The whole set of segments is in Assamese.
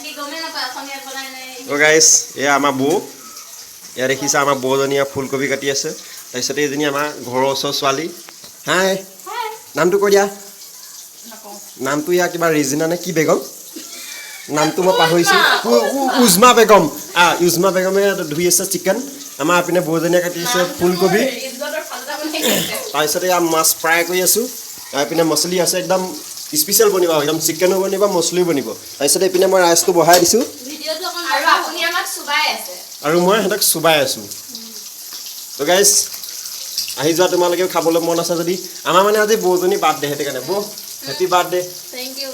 Oh guys, এয়া আমাৰ বৌ এয়া দেখিছা আমাৰ বৌজনীয়া ফুলকবি কাটি আছে তাৰপিছত এইজনী আমাৰ ঘৰৰ ওচৰৰ ছোৱালী হাই নামটো কৈ দিয়া নামটো ইয়া কিবা ৰিজিনা নে কি বেগম নামটো মই পাহৰিছোঁ উজমা বেগম উজমা বেগমে ধুই আছে চিকেন আমাৰ পিনে বৌজনীয়া কাটি আছে ফুলকবি তাৰপিছত এয়া মাছ ফ্ৰাই কৰি আছোঁ পিনে মছলি আছে একদম স্পেচিয়েল বনিব একদম চিকেনো বনিব মছলিও বনিব তাৰপিছত এইপিনে মই ৰাইচটো বহাই দিছোঁ আৰু মই সিহঁতক চুবাই আছোঁ তো গাইজ আহি যোৱা তোমালোকেও খাবলৈ মন আছে যদি আমাৰ মানে আজি বৌজনী বাৰ্থডে সেইটো কাৰণে বৌ হেপী বাৰ্থডে থেংক ইউ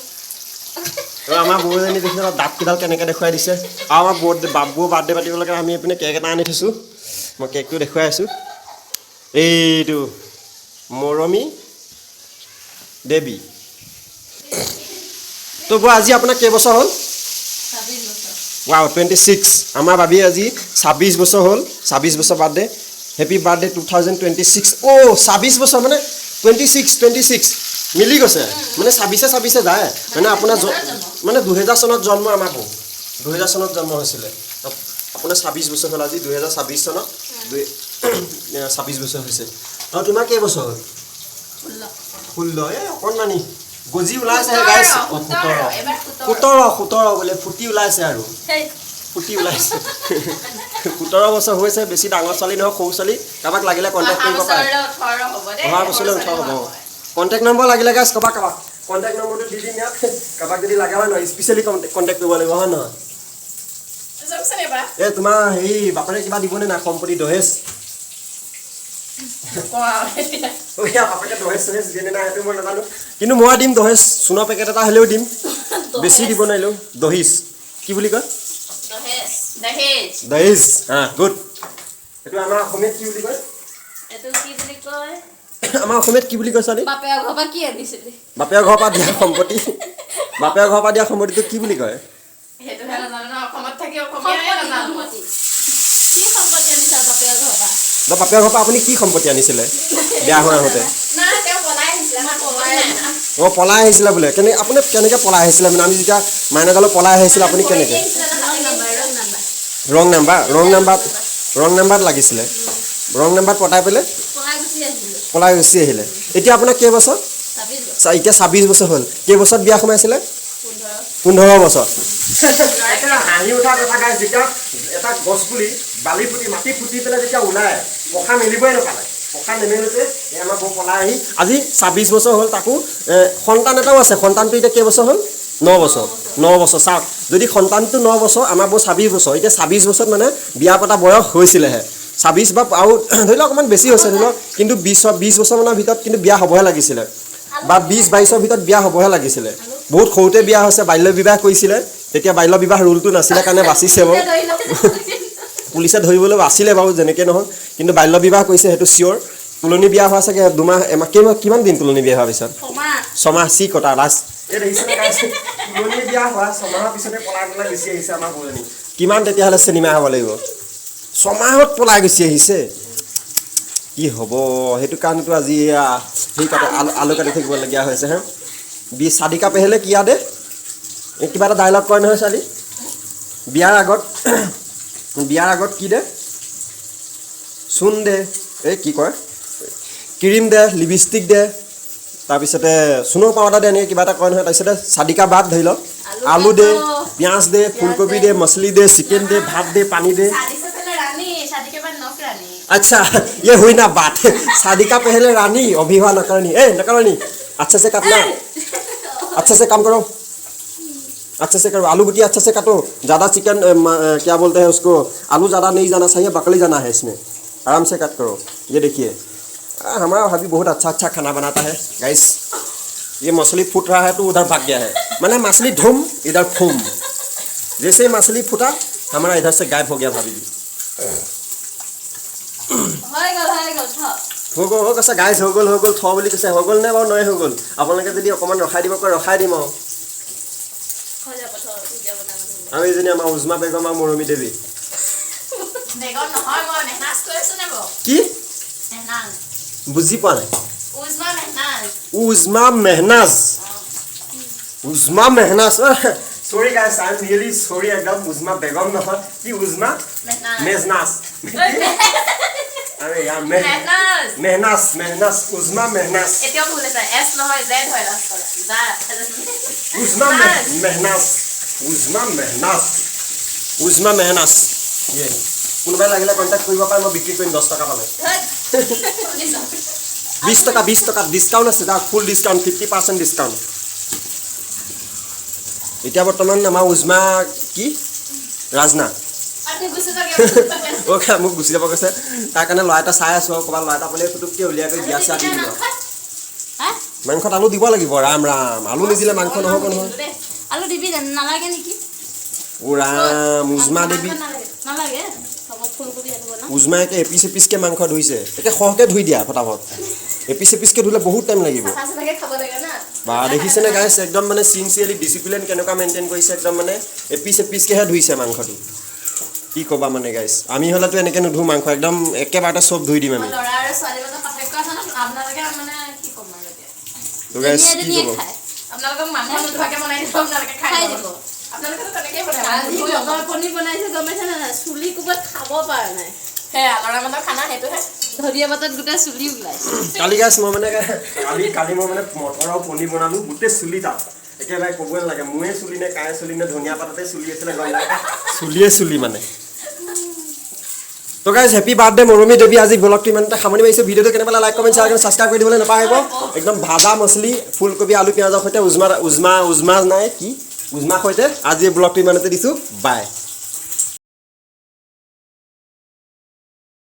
আৰু আমাৰ বৌজনী দেখিছে দাঁতকেইডাল কেনেকৈ দেখুৱাই দিছে আৰু আমাৰ বৌ বাৰ্থডে পাতিবলৈকে আমি এইপিনে কেক এটা আনি থৈছোঁ মই কেকটো দেখুৱাই আছোঁ এইটো মৰমী দেৱী তো বৌ আজি আপোনাৰ কেইবছৰ হ'ল Wow, 26. Ama babi আজি 26 বছৰ হ'ল 26 বছৰ বাৰ্থডে হেপী বাৰ্থডে 2026 ও 26 বছৰ মানে 26 মিলি গৈছে মানে 26 যায় মানে আপোনাৰ মানে 2000 চনত জন্ম আমাৰ বৌ 2000 চনত জন্ম হৈছিলে আপোনাৰ 26 বছৰ হ'ল আজি 2026 চনত 26 বছৰ হৈছে আৰু তোমাৰ কেই বছৰ হ'ল 16 এ অকণমানি গজি ওলাইছে গাইস 17 বলে ফুটি ওলাইছে আৰু ফুটি ওলাইছে 17 বছৰ হৈছে বেছি ডাঙৰ ছোৱালী নহয় সৰু ছোৱালী কাবাক লাগিলে কন্টাক্ট কৰিব পাৰে 18 হ'ব দে অহা বছৰলৈ 18 হ'ব কন্টাক্ট নম্বৰ লাগিলে গাইস কাবাক কন্টাক্ট নম্বৰটো দি দিম ইয়াত কাবাক যদি লাগা হয় নহয় স্পেশালি কন্টাক্ট কৰিব লাগিব হয় নহয় এ তোমাৰ হেই বাপৰে কিবা দিবনে না সম্পত্তি দহেজ ওয়া বাপকে দহেজ দিনে না এটো মই নাজানো কিন্তু মই দিম দহেজ সোণৰ পেকেট এটা হলেও দিম বেছি দিব নাইলো দহিজ কি বুলি কয় দহেজ গুড এটো আমাৰ অসমীয়াত কি বুলি কয় এটো কি বুলি কয় আমাৰ অসমীয়াত কি বুলি কয় সালি বাপেৰ ঘৰ পা কি আনিছিলে বাপেৰ ঘৰ পা দিয়া সম্পত্তি বাপেৰ ঘৰ পা দিয়া সম্পত্তিটো কি বুলি কয় হেটো হেলা নাজানো অসমত থাকি অসমীয়াই নাজানো কি সম্পত্তি আনিছা বাপেৰ ঘৰ পা বাপেৰ ঘৰ পা আপুনি কি সম্পত্তি আনিছিলে বিয়া হোৱা হতে না তেও পলাই আহিছিলে না ও পলাই আহিছিল বলে কেনে আপুনি কেনেকে পলাই আহিছিল মানে আমি যেতিয়া মাইনাগালো পলাই আহিছিল আপুনি কেনেকে ৰং নাম্বাৰ লাগিছিলে ৰং নাম্বাৰ পটাই পেলে পলাই গুচি আহিলে এতিয়া আপোনাৰ কেই বছৰ 26 এতিয়া 26 বছৰ হ'ল কেই বছৰ বিয়া সোমাইছিলে 15 বছৰ এটা হাঁহি উঠা কথা গাইছ যেতিয়া এটা গছ পুলি বালি পুতি মাটি পুতি পেলে যেতিয়া ওলায় পখা মেলিবই নাপালে পখা নেমেলতে এই আমাৰ বৌ পলাই আহি আজি 26 বছৰ হ'ল তাকো সন্তান এটাও আছে সন্তানটো এতিয়া কেই বছৰ হ'ল 9 বছৰ চাওক যদি সন্তানটো 9 বছৰ আমাৰ বৌ 26 বছৰ এতিয়া 26 বছৰত মানে বিয়া পতা বয়স হৈছিলেহে 26 বা আৰু ধৰি লওক অকমান বেছি হৈছে ধৰি লওক কিন্তু 20 বছৰ মানৰ ভিতৰত কিন্তু বিয়া হ'বহে লাগিছিলে বা 20-22ৰ ভিতৰত বিয়া হ'বহে লাগিছিলে বহুত সৰুতে বিয়া হৈছে বাল্য বিবাহ কৰিছিলে তেতিয়া বাল্য বিবাহ ৰুলটো নাছিলে কাৰণে বাচিছে বাৰু পুলিচে ধৰিবলৈ বাচিলে বাৰু যেনেকৈ নহয় কিন্তু বাল্য বিবাহ কৰিছে সেইটো চিয়ৰ তুলনি বিয়া হোৱা চাগে দুমাহ এমাহ কিমান দিন তুলনি বিয়া হোৱাৰ পিছত ছমাহ চি কটা লাষ্ট এই দেখিছেনে কাইছে তুলনি বিয়া হোৱা ছমাহৰ পিছতে পলাই গুচি আহিছে আমাৰ বৌজনী কিমান তেতিয়াহ'লে চিনেমা হ'ব লাগিব ছমাহত পলাই গুচি আহিছে কি হ'ব সেইটো কাৰণেতো আজি সেই কাটে আলু কাটি থাকিবলগীয়া হৈছে হে शादी का पहले किया दे किबा এটা ডায়লগ কয় নহয় সালি বিয়াৰ আগত কি দে শুন দে এই কি কয় ক্ৰীম দে লিপষ্টিক দে তাৰ পিছতে সুনো পাউডাৰ দে নে কিবা এটা কয় নহয় তাৰ পিছতে शादी का बाद ধৰি ল आलू दे प्याज दे फूलगोभी दे मछली दे चिकन दे भात दे पानी दे शादी से पहले रानी शादी के बाद नौकरानी अच्छा ये हुई ना बात शादी का पहले रानी अभी हुआ नौकरानी नौकरानी अच्छे से काटना अच्छे से काम करो अच्छे से करो आलू बुटी अच्छे से काटो ज़्यादा चिकन क्या बोलते हैं उसको आलू ज़्यादा नहीं जाना चाहिए बकली जाना है इसमें आराम से कट करो ये देखिए हमारा भाभी बहुत अच्छा खाना बनाता है गाइस ये मछली फूट रहा है तो उधर भाग गया है मैंने मछली धूम इधर फूम जैसे ही मछली फूटा हमारा इधर से गायब हो गया भाभी जी हो कैसे गाइस हो गल थो बोली कैसे हो गल ने बार नय हो गल आपलोके যদি অকমান ৰখাই দিব কয় ৰখাই দিম আমি এজনী আমাৰ উজমা বেগম আৰু মৰমী দেৱী বেগম নহয় মই মেহনাজ কৈছো নেব কি মেহনাজ বুজি পোৱা নাই উজমা Mehnaz Sorry guys, I'm really sorry. একদম উজমা বেগম নহয় কি উজমা মেহনাজ আরে यार মেহনাজ উজমা মেহনাজ এতিয়াও ভুলে যায় এস নহয় জেড হয় লাষ্টত যা উজমা মেহনাজ ইয়ে কোনোবাই লাগিলে কন্টাক্ট কৰিব পাৰে মই বিক্ৰী কৰিম 10 টকা পালে 20 টকা ডিসকাউন্ট আছে দা ফুল ডিসকাউন্ট 50% ডিসকাউন্ট এতিয়া বৰ্তমান আমাৰ উজমা কি ৰাজনা ওকে মোক গুছি যাব কৈছে তাৰ কাৰণে লৰা এটা চাই আছো কবা লৰা এটা পলে ফুটুককে উলিয়া কৰি বিয়া চা দি দিব মাংসত আলু দিব লাগিব ৰাম আলু নিদিলে মাংস নহব নহয় আলু দিবি নালাগে নেকি ওৰা উজমা দেবী নালাগে সব ফুলকবি আলু না উজমাকে এপিছে মাংস ধুইছে একে খহকে ধুই দিয়া ফটাফট এপিছে ধুলে বহুত টাইম লাগিব সাসাকে খাব লাগে না বা দেখিছে না গাইস একদম মানে সিনসিয়াৰলি ডিসিপ্লিন কেনেকা মেইনটেইন কৰিছে একদম মানে এপিছে ধুইছে মাংসটো কি কবা মানে গাইস আমি হলাতো এনেকে নুধু মাংস একদম একেবাৰতে সব ধুই দিম আমি লৰা আৰু ছোৱালী মাজত পাৰ্থক্য আছে না আপোনালোকে মানে কি কম আৰু এতিয়া তো গাইস কি কব আপোনালোকক মাংস নুধুৱাকে বনাই দিব আপোনালোকে খাই দিব আপোনালোকে তো তেনেকৈ বনাই মটৰ পনীৰ বনাইছে গমাইছে না চুলি কুবত খাব পাৰা নাই হে লৰা মানুহৰ খানা হেতু হে ধৰিয়া বাতত গুটা চুলি উলাইছে কালি গাইস মই মানে কালি মই মানে মটৰ আৰু পনীৰ বনালো গুটে চুলি তা একেবাৰে ক'বই লাগে মুয়ে চুলি নে কায়ে চুলি নে ধনিয়া পাততে চুলি আছিলে গম লাগে চুলি মানে তো গাইস হ্যাপি বাৰ্থডে মৰমী দেৱী আজি ব্লগটো ইমানটা সামৰি মাৰিছো ভিডিওটো কেনেবা লাইক কমেন্ট শ্বেয়াৰ কৰি সাবস্ক্ৰাইব কৰি দিবলৈ নাপাহৰিব একদম ভাজা মছলি ফুলকবি আলু পিয়াজৰ সৈতে উজমা নাই কি উজমা সৈতে আজি ব্লগটো ইমানতে দিছো বাই